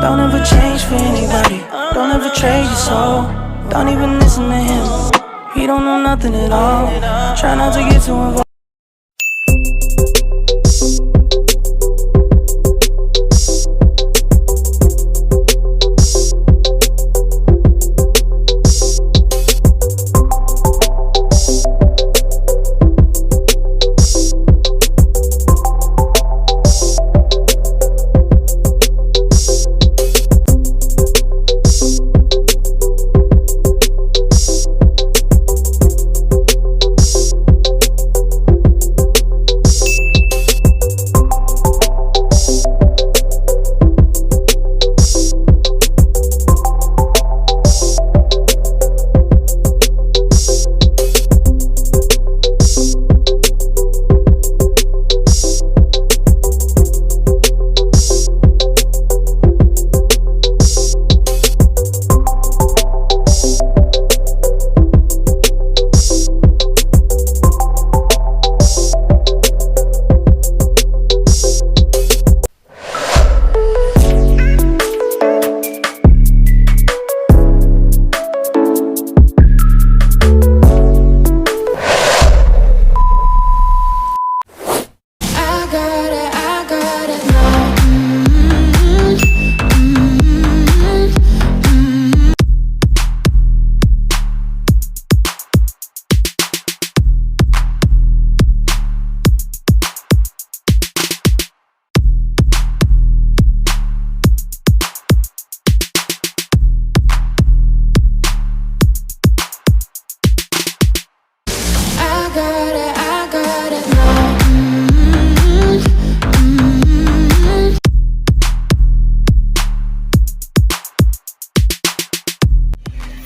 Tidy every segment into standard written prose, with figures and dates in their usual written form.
Don't ever change for anybody. Don't ever trade your soul. Don't even listen to him. He don't know nothing at all. Try not to get too involved.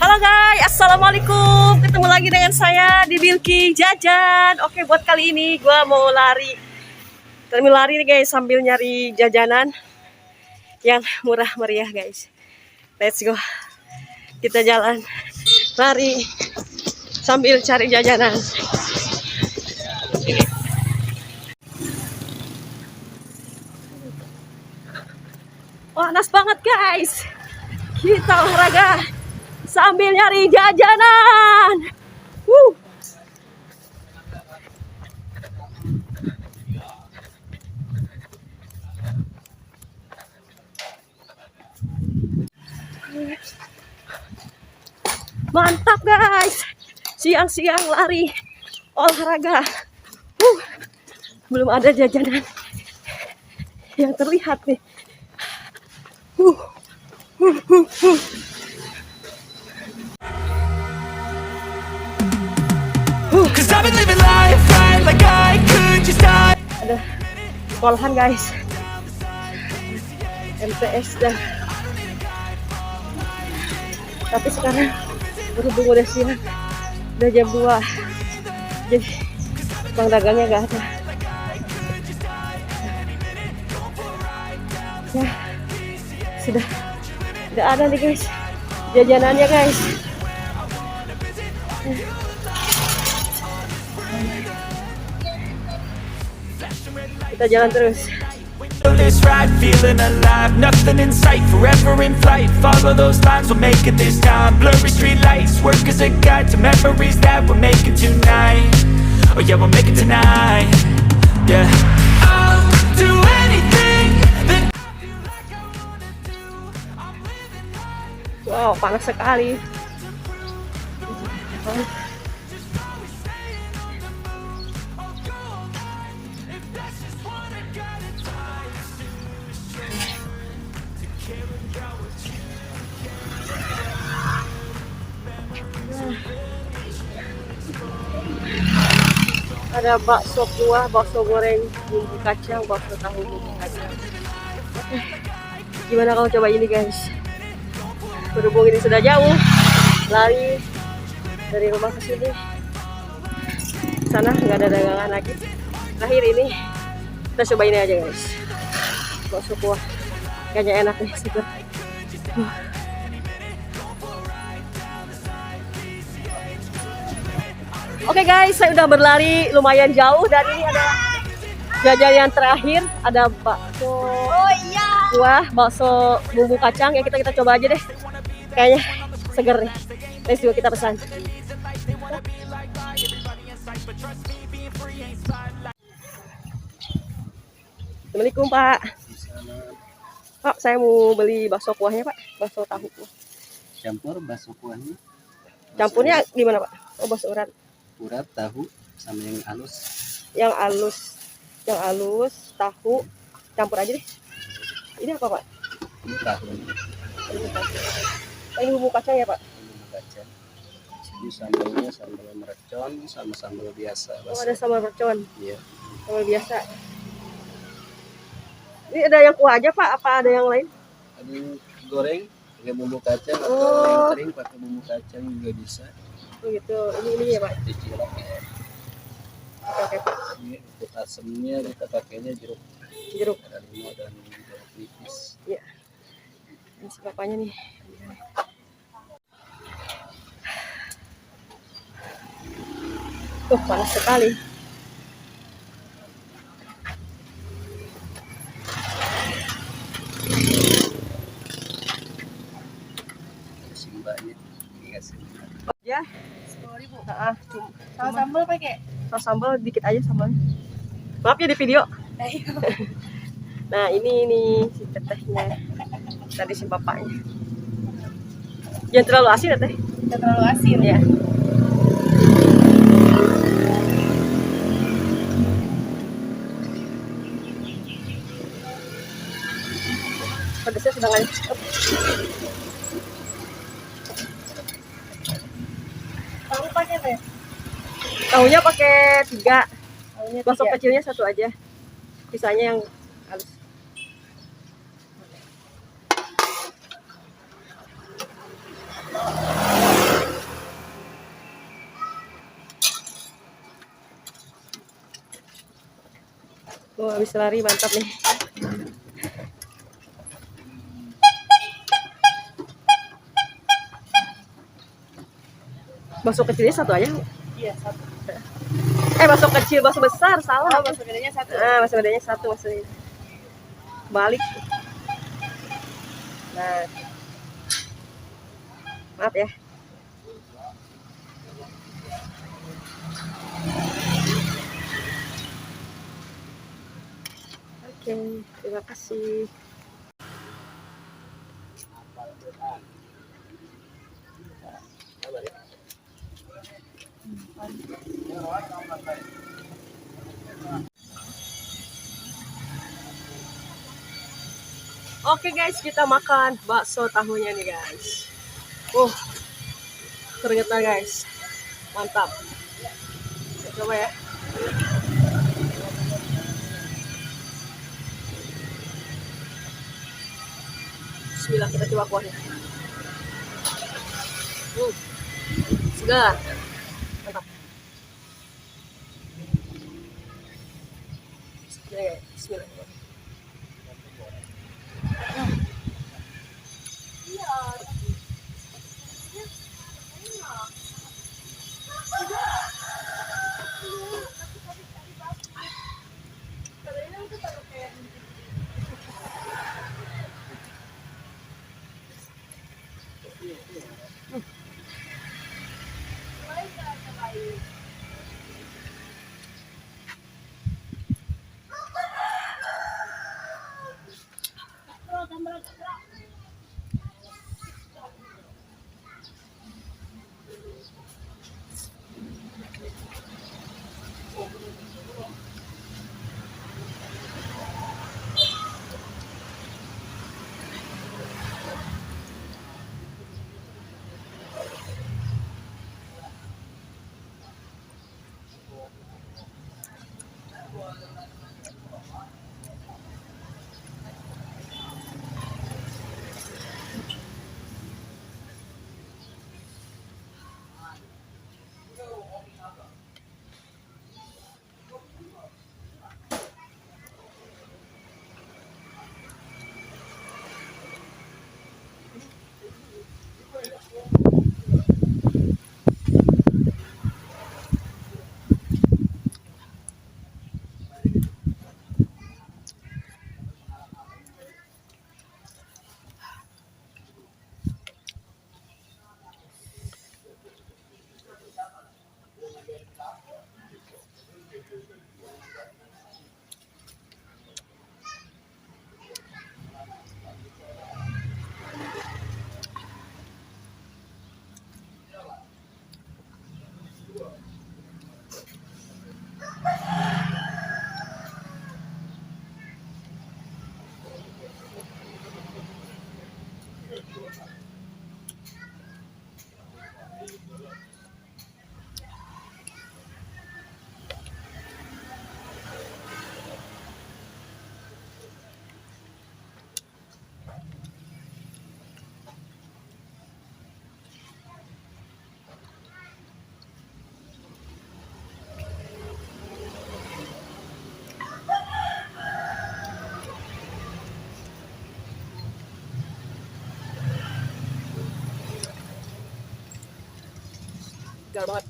Halo guys, assalamualaikum. Ketemu lagi dengan saya di Bilky Jajan. Oke, buat kali ini gue mau lari. Sambil lari nih guys, sambil nyari jajanan yang murah meriah guys. Let's go. Kita jalan lari sambil cari jajanan. Panas banget guys. Kita olahraga sambil nyari jajanan. Mantap guys. Siang-siang lari olahraga. Belum ada jajanan yang terlihat nih. Ada sekolahan guys, MTS dah. Tapi sekarang berhubung udah siang, udah jam 2, jadi bang dagangnya gak ada. Ya, sudah ada nih guys jajanannya guys. Kita jalan terus. This ride, feeling alive, nothing in sight, forever in flight. Follow those lines, we'll make it this time. Blurry street lights, work as a guide to memories that we're making tonight. Oh yeah, we'll make it tonight. Yeah, I'll do anything that... Wow, panas sekali. Ada bakso kuah, bakso goreng bumbu kacang, bakso tahu bumbu kacang. Oke, gimana kalau coba ini guys? Berhubung ini sudah jauh, lari dari rumah ke sini, sana nggak ada dagangan lagi. Terakhir ini kita coba ini aja guys, bakso kuah, kayaknya enak nih, seger. Oke guys, saya udah berlari lumayan jauh dan ini ada jajan yang terakhir, ada bakso kuah bakso bumbu kacang ya, kita coba aja deh. Kayaknya seger nih. Let's go, kita pesan. Assalamualaikum Pak. Pak, saya mau beli bakso kuahnya Pak, bakso tahu. Campur bakso kuahnya. Campurnya gimana Pak? Oh, bakso urat. Urat, tahu, sama yang halus. Yang halus, tahu, campur aja deh. Ini apa Pak? Ini tahu. Ini bumbu kacang ya Pak? Bumbu kacang. Ini sambalnya sambal mercon sama sambal biasa. Oh, ada sambal mercon. Iya. Sambal biasa. Ini ada yang kuah aja Pak? Apa ada yang lain? Ada yang goreng pakai bumbu kacang atau Oh. yang kering pakai bumbu kacang juga bisa. Oh gitu. Ini ya Pak. Dicilok ya. Oke Pak. Ini untuk asemnya kita pakainya jeruk Jeruk. limau dan jeruk nipis. Iya. Ini si papanya nih. Panas sekali. Simbahnya dikasih. Ya. 10.000. Nah, Sama sambal pakai. saus sambal dikit aja sambalnya. Maaf ya di video. Nah, ini si tetehnya. Tadi si bapaknya. Jangan terlalu asin ya teh. Tidak terlalu asin. Ya. Pedasnya sedang aja. Tahu pakai teh. Tahunya pakai 3. Tahunya Bakso 3. kecilnya 1 aja. Sisanya yang halus. Oh, habis lari mantap nih. Bakso kecilnya 1 aja. Iya, 1. Bakso kecil, bakso besar, salah. Oh, bakso bedanya 1. Bakso bedanya 1 maksudnya. Balik. Nah. Maaf ya. Oke, terima kasih. Oke guys, kita makan bakso tahunya nih guys. Ternyata guys, mantap. Kita coba ya. Bismillah, kita coba kuahnya. Segar. Mantap. Bismillah. segar banget.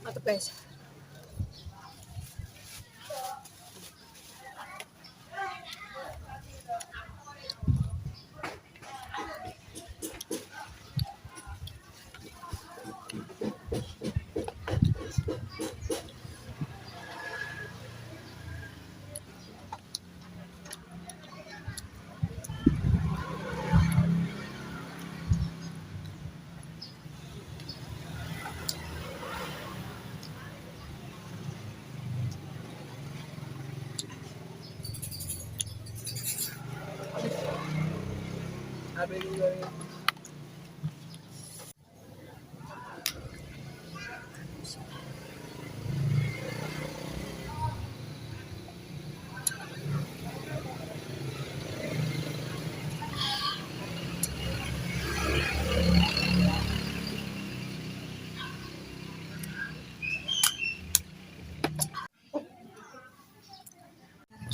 Mantap guys.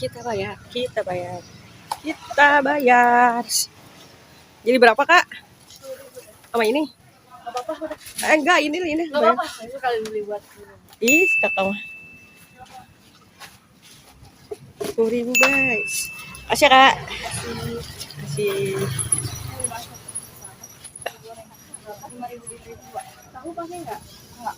Kita bayar. Jadi berapa kak? Sama ini? Apa-apa udah. Enggak, ini. Nggak Bayar. apa-apa. Itu kalian beli buat minum. Ih, kakak mah. 10.000 guys. Kasih kak. Kasih. Tahu pakai nggak? Nggak.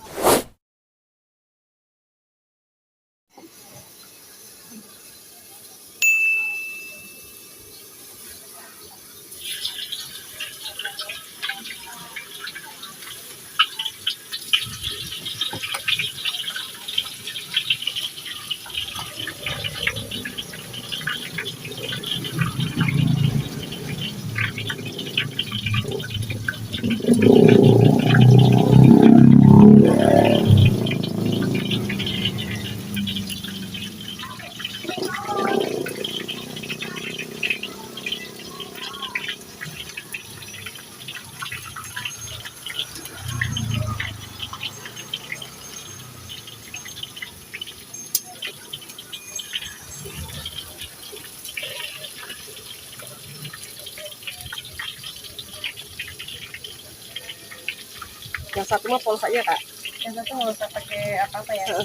Yang satu mah polos aja kak. Yang satu nggak usah pakai apa-apa ya.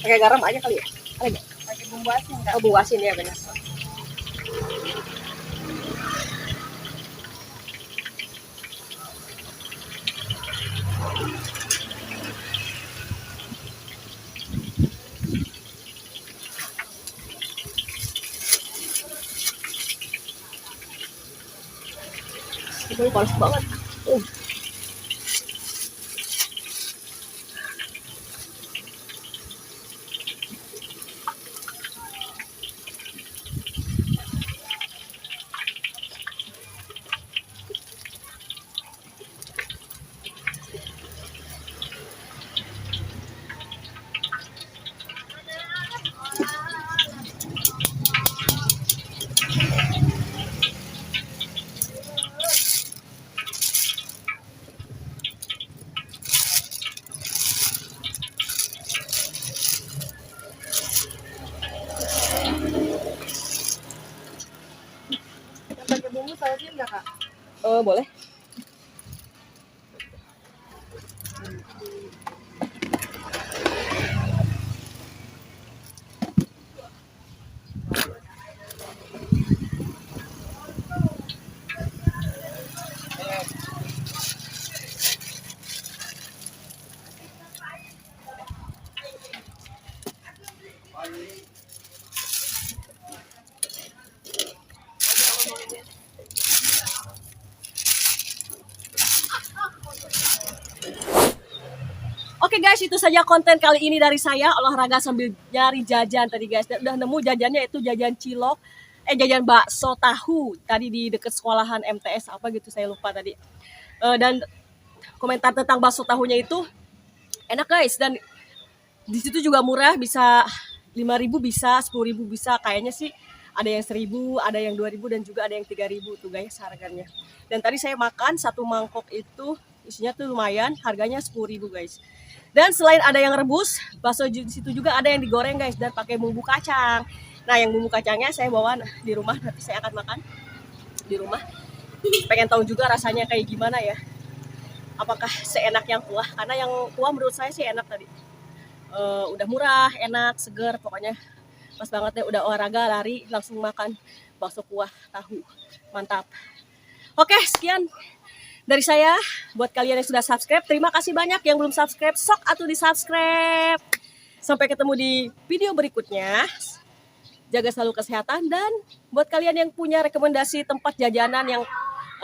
Pakai garam aja kali ya. Ada nggak? Pakai bumbu asin nggak? Oh, bumbu asin ya benar. Ini polos banget. Yang pakai bumbu sausnya nggak kak? Oh, boleh. Oke guys, itu saja konten kali ini dari saya, olahraga sambil nyari jajan tadi guys. Dan udah nemu jajannya, itu jajan cilok, jajan bakso tahu tadi di deket sekolahan MTS apa gitu, saya lupa tadi. Dan komentar tentang bakso tahunya itu enak guys, dan di situ juga murah, bisa 5.000 bisa, 10.000 bisa, kayaknya sih ada yang 1.000, ada yang 2.000 dan juga ada yang 3.000 tuh guys harganya. Dan tadi saya makan satu mangkok itu isinya tuh lumayan, harganya 10.000 guys. Dan selain ada yang rebus, bakso di situ juga ada yang digoreng guys, dan pakai bumbu kacang. Nah, yang bumbu kacangnya saya bawa di rumah, nanti saya akan makan di rumah. Pengen tahu juga rasanya kayak gimana ya. Apakah seenak yang kuah? Karena yang kuah menurut saya sih enak tadi. Udah murah, enak, seger, pokoknya pas banget deh. Udah olahraga, lari, langsung makan bakso kuah tahu. Mantap. Oke, sekian dari saya. Buat kalian yang sudah subscribe, terima kasih banyak. Yang belum subscribe, sok atuh di subscribe. Sampai ketemu di video berikutnya. Jaga selalu kesehatan, dan buat kalian yang punya rekomendasi tempat jajanan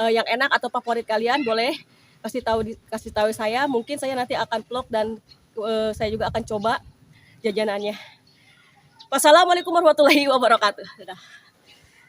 yang enak atau favorit kalian, boleh kasih tahu saya. Mungkin saya nanti akan vlog, dan saya juga akan coba jajanannya. Wassalamualaikum warahmatullahi wabarakatuh. Dadah.